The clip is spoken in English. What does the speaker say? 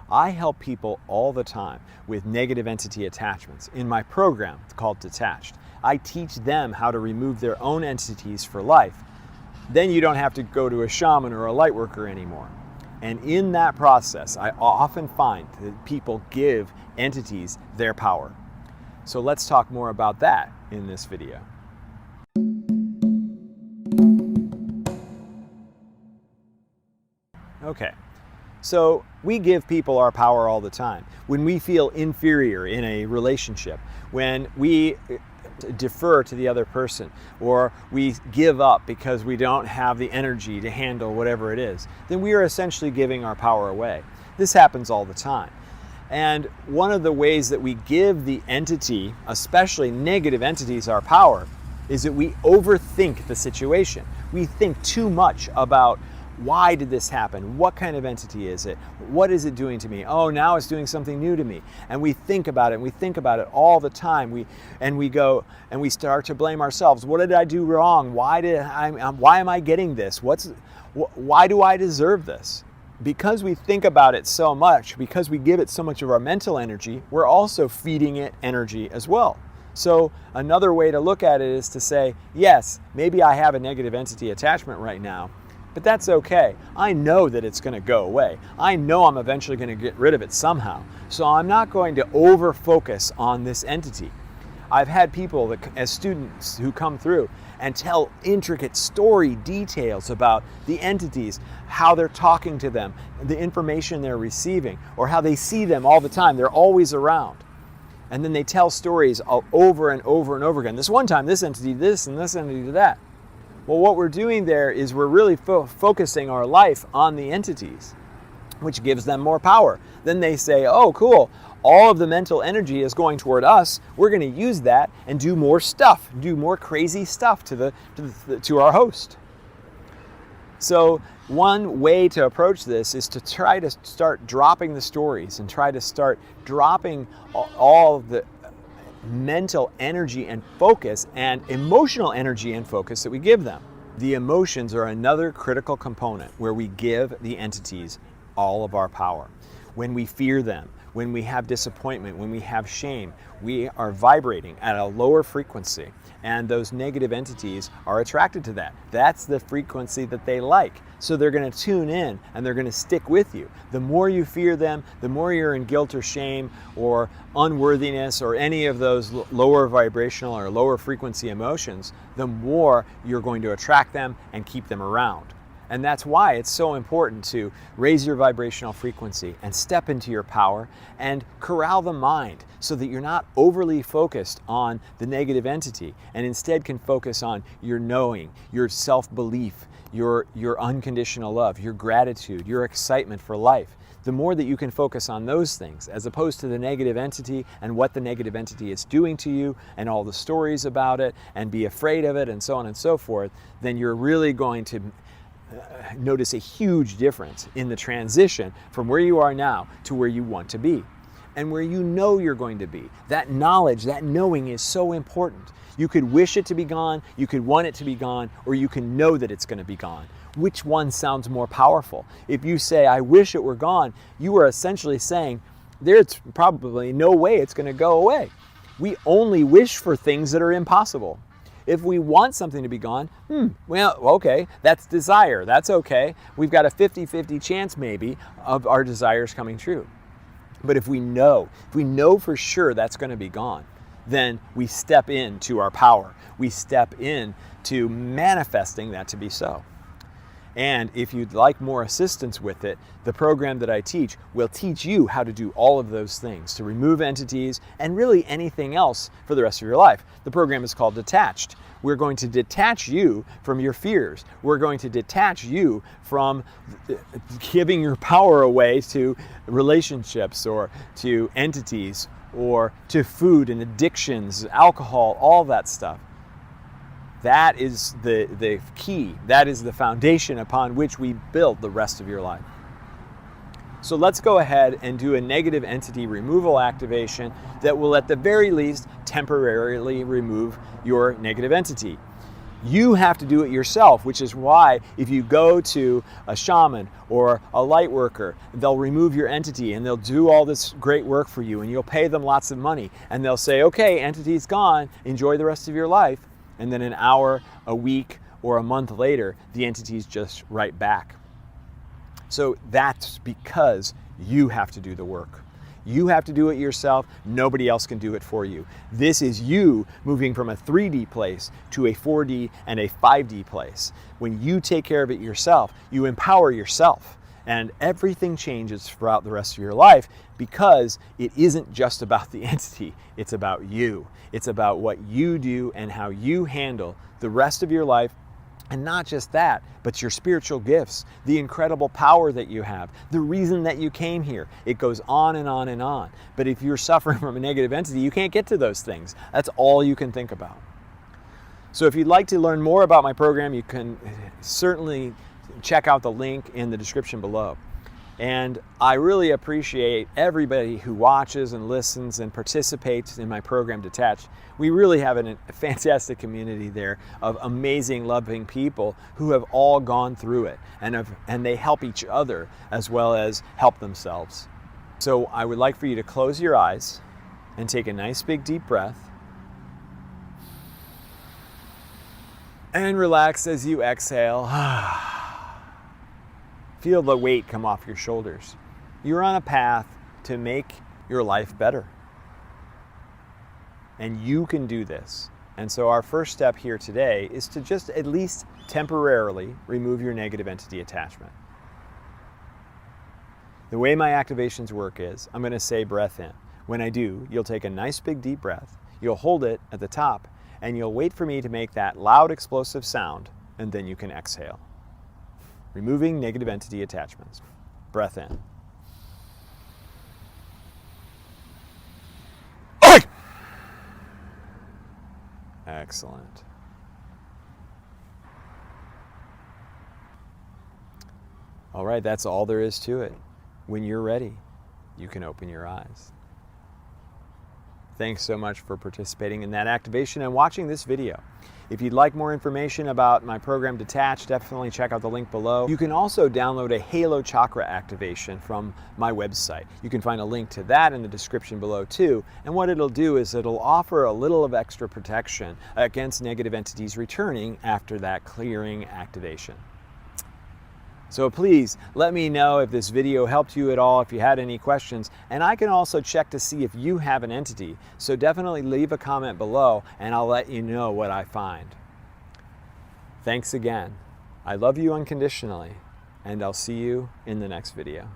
I help people all the time with negative entity attachments. In my program called Detached, I teach them how to remove their own entities for life. Then you don't have to go to a shaman or a light worker anymore. And in that process, I often find that people give entities their power. So let's talk more about that in this video. Okay, so we give people our power all the time. When we feel inferior in a relationship, when we defer to the other person, or we give up because we don't have the energy to handle whatever it is, then we are essentially giving our power away. This happens all the time. And one of the ways that we give the entity, especially negative entities, our power, is that we overthink the situation. We think too much about, why did this happen? What kind of entity is it? What is it doing to me? Oh, now it's doing something new to me. And we think about it, and we think about it all the time. We go and we start to blame ourselves. What did I do wrong? Why am I getting this? Why do I deserve this? Because we think about it so much, because we give it so much of our mental energy, we're also feeding it energy as well. So another way to look at it is to say, yes, maybe I have a negative entity attachment right now, but that's okay. I know that it's going to go away. I know I'm eventually going to get rid of it somehow. So I'm not going to over-focus on this entity. I've had people as students who come through and tell intricate story details about the entities, how they're talking to them, the information they're receiving, or how they see them all the time. They're always around. And then they tell stories over and over and over again. This one time, this entity did this, and this entity did that. Well, what we're doing there is we're really focusing our life on the entities, which gives them more power. Then they say, oh, cool, all of the mental energy is going toward us. We're going to use that and do more stuff, do more crazy stuff to our host. So one way to approach this is to try to start dropping the stories and try to start dropping all of the mental energy and focus and emotional energy and focus that we give them. The emotions are another critical component where we give the entities all of our power. When we fear them, when we have disappointment, when we have shame, we are vibrating at a lower frequency, and those negative entities are attracted to that. That's the frequency that they like. So they're going to tune in and they're going to stick with you. The more you fear them, the more you're in guilt or shame or unworthiness or any of those lower vibrational or lower frequency emotions, the more you're going to attract them and keep them around. And that's why it's so important to raise your vibrational frequency and step into your power and corral the mind so that you're not overly focused on the negative entity and instead can focus on your knowing, your self-belief, your unconditional love, your gratitude, your excitement for life. The more that you can focus on those things as opposed to the negative entity and what the negative entity is doing to you and all the stories about it and be afraid of it and so on and so forth, then you're really going to notice a huge difference in the transition from where you are now to where you want to be and where you know you're going to be. That knowledge, that knowing is so important. You could wish it to be gone, you could want it to be gone, or you can know that it's going to be gone. Which one sounds more powerful? If you say, I wish it were gone, you are essentially saying, there's probably no way it's going to go away. We only wish for things that are impossible. If we want something to be gone, well, okay, that's desire. That's okay. We've got a 50-50 chance maybe of our desires coming true. But if we know for sure that's going to be gone, then we step into our power. We step into manifesting that to be so. And if you'd like more assistance with it, the program that I teach will teach you how to do all of those things, to remove entities and really anything else for the rest of your life. The program is called Detached. We're going to detach you from your fears. We're going to detach you from giving your power away to relationships or to entities or to food and addictions, alcohol, all that stuff. That is the key. That is the foundation upon which we build the rest of your life. So let's go ahead and do a negative entity removal activation that will at the very least temporarily remove your negative entity. You have to do it yourself, which is why if you go to a shaman or a light worker, they'll remove your entity and they'll do all this great work for you and you'll pay them lots of money and they'll say, okay, entity's gone, enjoy the rest of your life. And then an hour, a week, or a month later, the entity's just right back. So that's because you have to do the work. You have to do it yourself. Nobody else can do it for you. This is you moving from a 3D place to a 4D and a 5D place. When you take care of it yourself, you empower yourself. And everything changes throughout the rest of your life because it isn't just about the entity. It's about you. It's about what you do and how you handle the rest of your life. And not just that, but your spiritual gifts, the incredible power that you have, the reason that you came here. It goes on and on and on. But if you're suffering from a negative entity, you can't get to those things. That's all you can think about. So if you'd like to learn more about my program, you can certainly check out the link in the description below. And I really appreciate everybody who watches and listens and participates in my program, Detached. We really have a fantastic community there of amazing, loving people who have all gone through it, and they help each other as well as help themselves. So I would like for you to close your eyes and take a nice big deep breath. And relax as you exhale. Feel the weight come off your shoulders. You're on a path to make your life better. And you can do this. And so our first step here today is to just at least temporarily remove your negative entity attachment. The way my activations work is I'm going to say breath in. When I do, you'll take a nice big deep breath, you'll hold it at the top, and you'll wait for me to make that loud explosive sound, and then you can exhale. Removing negative entity attachments. Breath in. Excellent. All right, that's all there is to it. When you're ready, you can open your eyes. Thanks so much for participating in that activation and watching this video. If you'd like more information about my program Detached, definitely check out the link below. You can also download a Halo Chakra activation from my website. You can find a link to that in the description below too. And what it'll do is it'll offer a little of extra protection against negative entities returning after that clearing activation. So please let me know if this video helped you at all, if you had any questions, and I can also check to see if you have an entity. So definitely leave a comment below and I'll let you know what I find. Thanks again. I love you unconditionally, and I'll see you in the next video.